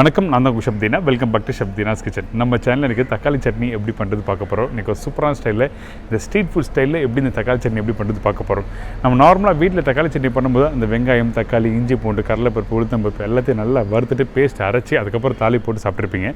வணக்கம், நான் தான் உங்கள் Deena. Welcome back to Deena's kitchen. நம்ம சேனலில் எனக்கு தக்காளி சட்னி எப்படி பண்ணுறது பார்க்க போகிறோம். இன்றைக்கி ஒரு சூப்பரான ஸ்டைலில் இந்த ஸ்ட்ரீட் ஃபுட் ஸ்டைலில் எப்படி இந்த தக்காளி சட்னி எப்படி பண்ணுறது பார்க்க போகிறோம். நம்ம நார்மலாக வீட்டில் தக்காளி சட்னி பண்ணும்போது அந்த வெங்காயம், தக்காளி, இஞ்சி பூண்டு, கடலைப்பருப்பு, உளுத்தம்பருப்பு எல்லாத்தையும் நல்லா வறுத்துட்டு பேஸ்ட் அரைச்சி அதுக்கப்புறம் தாலி போட்டு சாப்பிட்ருப்பீங்க.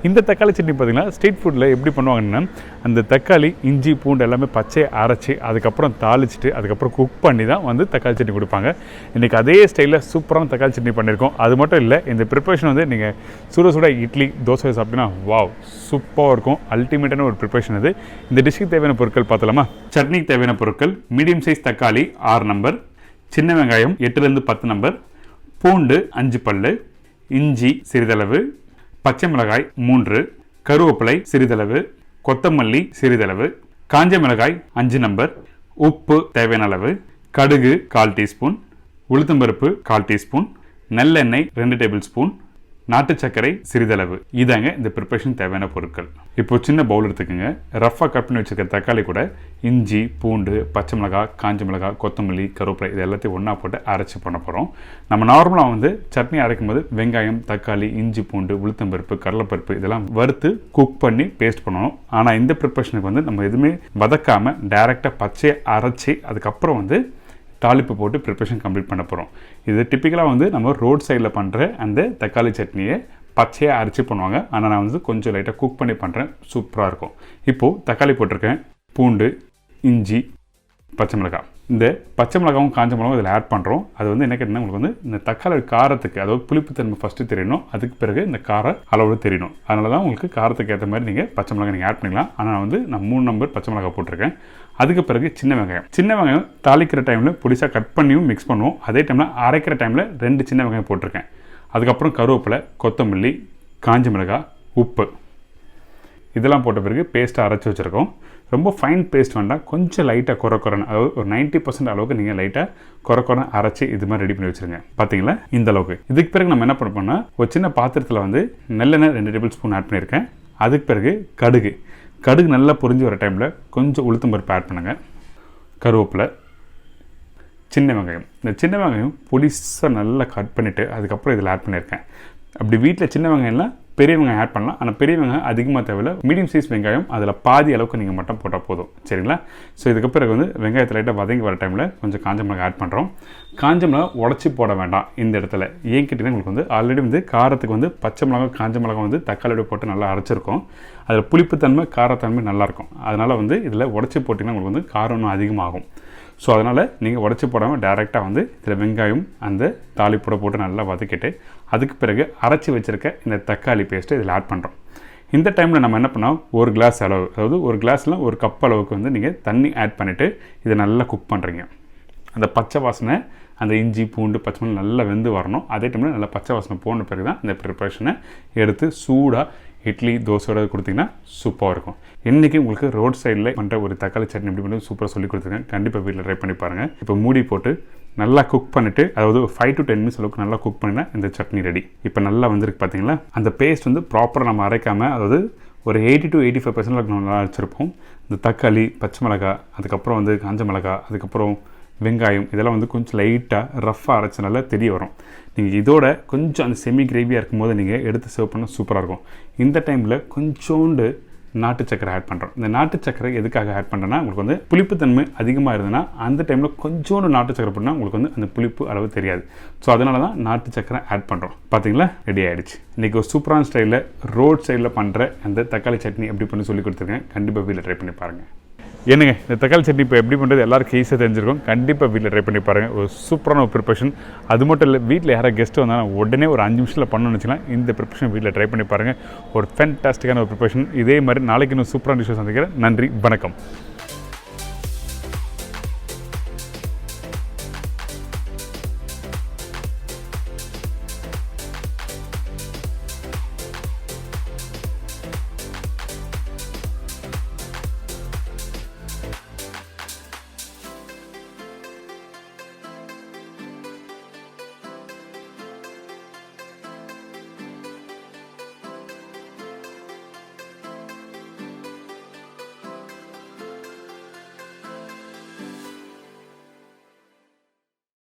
இந்த தக்காளி சட்னி பார்த்திங்கன்னா ஸ்ட்ரீட் ஃபுட்டில் எப்படி பண்ணுவாங்கன்னா அந்த தக்காளி, இஞ்சி, பூண்டு எல்லாமே பச்சையை அரைச்சி அதுக்கப்புறம் தாளிச்சிட்டு அதுக்கப்புறம் குக் பண்ணி தான் வந்து தக்காளி சட்னி கொடுப்பாங்க. இன்றைக்கி அதே ஸ்டைலில் சூப்பரான தக்காளி சட்னி பண்ணியிருக்கோம். அது மட்டும் இல்லை, இந்த ப்ரிப்பரேஷன் வந்து நீங்கள் சுட சுட இட்லி, தோசை சாப்பிட்டீங்கன்னா வாவ் சூப்பராக இருக்கும். அல்டிமேட்டான ஒரு ப்ரிப்பரேஷன் இது. இந்த டிஷ்ஷுக்கு தேவையான பொருட்கள் பார்த்தலாமா? சட்னிக்கு தேவையான பொருட்கள்: மீடியம் சைஸ் தக்காளி 6 நம்பர், சின்ன வெங்காயம் 8லேருந்து 10 நம்பர், பூண்டு 5 பல்லு, இஞ்சி சிறிதளவு, பச்சை மிளகாய் 3, கருவேப்பிலை சிறிதளவு, கொத்தமல்லி சிறிதளவு, காஞ்ச மிளகாய் 5 நம்பர், உப்பு தேவையான அளவு, கடுகு 1/4 டீஸ்பூன், உளுத்தம்பருப்பு 1/4 டீஸ்பூன், நல்லெண்ணெய் 2 டேபிள் ஸ்பூன், நாட்டு சர்க்கரை சிறிதளவு. இதாங்க இந்த ப்ரிப்பரேஷன் தேவையான பொருட்கள். இப்போ சின்ன பவுல் எடுத்துக்கோங்க. ரஃபாக கட் பண்ணி வச்சுருக்க தக்காளி கூட இஞ்சி, பூண்டு, பச்சை மிளகாய், காஞ்ச மிளகாய், கொத்தமல்லி, கருவேப்பிலை இது எல்லாத்தையும் ஒன்றா போட்டு அரைச்சி பண்ண போகிறோம். நம்ம நார்மலாக வந்து சட்னி அரைக்கும் போது வெங்காயம், தக்காளி, இஞ்சி, பூண்டு, உளுத்தம்பருப்பு, கடலைப்பருப்பு இதெல்லாம் வறுத்து குக் பண்ணி பேஸ்ட் பண்ணணும். ஆனால் இந்த ப்ரிப்பரேஷனுக்கு வந்து நம்ம எதுவுமே வதக்காமல் டைரெக்டாக பச்சையை அரைச்சி அதுக்கப்புறம் வந்து தாளிப்பு போட்டு ப்ரிப்பரேஷன் கம்ப்ளீட் பண்ண போகிறோம். இது டிப்பிக்கலாக வந்து நம்ம ரோட் சைடில் பண்ணுற அந்த தக்காளி சட்னியை பச்சையாக அரைச்சி பண்ணுவாங்க. ஆனால் நான் வந்து கொஞ்சம் லைட்டாக குக் பண்ணி பண்ணுறேன். சூப்பராக இருக்கும். இப்போது தக்காளி போட்டிருக்கேன், பூண்டு, இஞ்சி, பச்சை மிளகாய். இந்த பச்சை மிளகாவும் காஞ்ச மிளகாவும் இதில் ஆட் பண்ணுறோம். அது வந்து என்ன கேட்டிங்கன்னா உங்களுக்கு வந்து இந்த தக்காளி காரத்துக்கு, அதாவது புளிப்புத்தன்மை ஃபஸ்ட்டு தெரியணும், அதுக்கு பிறகு இந்த கார அளவு தெரியணும். அதனால தான் உங்களுக்கு காரத்துக்கு ஏற்ற மாதிரி நீங்கள் பச்சை மிளகாய் நீங்கள் ஆட் பண்ணிக்கலாம். ஆனால் வந்து நான் 3 நம்பர் பச்சை மிளகாய் போட்டிருக்கேன். அதுக்கு பிறகு சின்ன வெங்காயம் தாளிக்கிற டைமில் பொடிசாக கட் பண்ணியும் மிக்ஸ் பண்ணுவோம். அதே டைமில் அரைக்கிற டைமில் 2 சின்ன வெங்காயம் போட்டிருக்கேன். அதுக்கப்புறம் கருவேப்பிலை, கொத்தமல்லி, காஞ்ச மிளகாய், உப்பு இதெல்லாம் போட்ட பிறகு பேஸ்ட்டாக அரைச்சி வச்சுருக்கோம். ரொம்ப ஃபைன் பேஸ்ட் வேண்டாம், கொஞ்சம் லைட்டாக குறைன்னு, அதாவது ஒரு 90% அளவுக்கு நீங்கள் லைட்டாக குறை அரைச்சி இது மாதிரி ரெடி பண்ணி வச்சுருங்க. பார்த்தீங்களா இந்த அளவுக்கு. இதுக்கு பிறகு நம்ம என்ன பண்ணோம்னா ஒரு சின்ன பாத்திரத்தில் வந்து நல்லெண்ணெய் 2 டேபிள் ஸ்பூன் ஆட் பண்ணியிருக்கேன். அதுக்கு பிறகு கடுகு நல்லா பொரிஞ்சு வர டைமில் கொஞ்சம் உளுத்தம்பருப்பு ஆட் பண்ணுங்கள். கருவேப்பிலை, சின்ன வெங்காயம். இந்த சின்ன வெங்காயம் பொடிசாக நல்லா கட் பண்ணிவிட்டு அதுக்கப்புறம் இதில் ஆட் பண்ணியிருக்கேன். அப்படி வீட்டில் சின்ன வெங்காயம்லாம் பெரிய வெங்காயம் ஆட் பண்ணலாம். ஆனால் பெரிய வெங்காயம் அதிகமாக தேவையில்லை. மீடியம் சைஸ் வெங்காயம் அதில் பாதி அளவுக்கு நீங்கள் மட்டும் போட்டால் போதும். சரிங்களா? ஸோ இதுக்கு பிறகு வந்து வெங்காயத்தில் லைட்டாக வதங்கி வர டைமில் கொஞ்சம் காஞ்ச மிளகாய் ஆட் பண்ணுறோம். காஞ்ச மிளகாய் உடச்சி போட வேண்டாம் இந்த இடத்துல. ஏன் கேட்டிங்கன்னா உங்களுக்கு வந்து ஆல்ரெடி வந்து காரத்துக்கு வந்து பச்சை மிளகாய், காஞ்ச மிளகாய் வந்து தக்காளியோட போட்டு நல்லா அரைச்சிருக்கோம். அதில் புளிப்புத்தன்மை, காரத்தன்மை நல்லாயிருக்கும். அதனால் வந்து இதில் உடச்சி போட்டிங்கன்னா உங்களுக்கு வந்து காரம் இன்னும் அதிகமாகும். ஸோ அதனால் நீங்கள் உடச்சி போடாமல் டேரெக்டாக வந்து இதில் வெங்காயம் அந்த தாளிப்பூட போட்டு நல்லா வதக்கிட்டு அதுக்கு பிறகு அரைச்சி வச்சுருக்க இந்த தக்காளி பேஸ்ட்டு இதில் ஆட் பண்ணுறோம். இந்த டைமில் நம்ம என்ன பண்ணோம், 1 கிளாஸ் அளவு, அதாவது 1 கிளாஸில் 1 கப் அளவுக்கு வந்து நீங்கள் தண்ணி ஆட் பண்ணிவிட்டு இதை நல்லா குக் பண்ணுறீங்க. அந்த பச்சை வாசனை, அந்த இஞ்சி, பூண்டு, பச்சை மிளகாய் நல்லா வெந்து வரணும். அதே டைமில் நல்லா பச்சை வாசனை போன பிறகு தான் இந்த ப்ரிப்பரேஷனை எடுத்து சூடாக இட்லி, தோசையோட கொடுத்திங்கன்னா சூப்பராக இருக்கும். இன்றைக்கி உங்களுக்கு ரோட் சைடில் பண்ணுற ஒரு தக்காளி சட்னி எப்படி பண்ணி சூப்பராக சொல்லி கொடுத்துருக்கேன். கண்டிப்பாக வீட்டில் ட்ரை பண்ணி பாருங்கள். இப்போ மூடி போட்டு நல்லா குக் பண்ணிவிட்டு, அதாவது 5 to 10 minutes அளவுக்கு நல்லா குக் பண்ணினா இந்த சட்னி ரெடி. இப்போ நல்லா வந்திருக்கு பார்த்தீங்களா? அந்த பேஸ்ட் வந்து ப்ராப்பராக நம்ம அரைக்காமல், அதாவது ஒரு 80 to 85% நல்லா அரைச்சிருப்போம். இந்த தக்காளி, பச்சை மிளகாய், அதுக்கப்புறம் வந்து காஞ்ச மிளகாய், அதுக்கப்புறம் வெங்காயம் இதெல்லாம் வந்து கொஞ்சம் லைட்டாக ரஃப்பாக அரைச்சனால தெரிய வரும். நீங்கள் இதோட கொஞ்சம் அந்த செமி கிரேவியாக இருக்கும்போது நீங்கள் எடுத்து சர்வ் பண்ணால் சூப்பராக இருக்கும். இந்த டைமில் கொஞ்சோண்டு நாட்டு சக்கரை ஆட் பண்ணுறோம். இந்த நாட்டு சக்கரை எதுக்காக ஆட் பண்ணுறேன்னா, உங்களுக்கு வந்து புளிப்புத்தன்மை அதிகமாக இருந்ததுன்னா அந்த டைமில் கொஞ்சோண்டு நாட்டு சக்கரை போட்டால் உங்களுக்கு வந்து அந்த புளிப்பு அளவு தெரியாது. ஸோ அதனால தான் நாட்டு சக்கரை ஆட் பண்ணுறோம். பார்த்தீங்களா, ரெடி ஆகிடுச்சு. இன்றைக்கி ஒரு சூப்பரான ஸ்டைலில் ரோட் சைடில் பண்ணுற அந்த தக்காளி சட்னி எப்படி பண்ணி சொல்லி கொடுத்துருக்கேன். கண்டிப்பாக வீட்டில் ட்ரை பண்ணி பாருங்கள். என்னங்க, இந்த தக்காளி சட்னி இப்போ எப்படி பண்ணுறது எல்லாருக்கும் ஈஸியாக தெரிஞ்சிருக்கும். கண்டிப்பாக வீட்டில் ட்ரை பண்ணி பாருங்கள். ஒரு சூப்பரான ஒரு ப்ரிப்பரேஷன். அது மட்டும் இல்லை, வீட்டில் யாராவது கெஸ்ட்டு வந்தாலும் உடனே ஒரு 5 நிமிஷத்தில் பண்ணணும்னு வச்சுக்கலாம். இந்த ப்ரிப்பரேஷன் வீட்டில் ட்ரை பண்ணி பாருங்கள். ஒரு ஃபேன்டாஸ்டிக்கான ஒரு ப்ரிப்பரேஷன். இதே மாதிரி நாளைக்கு இன்னும் சூப்பரான டிஷ்ஷை சந்திக்கிறேன். நன்றி, வணக்கம்.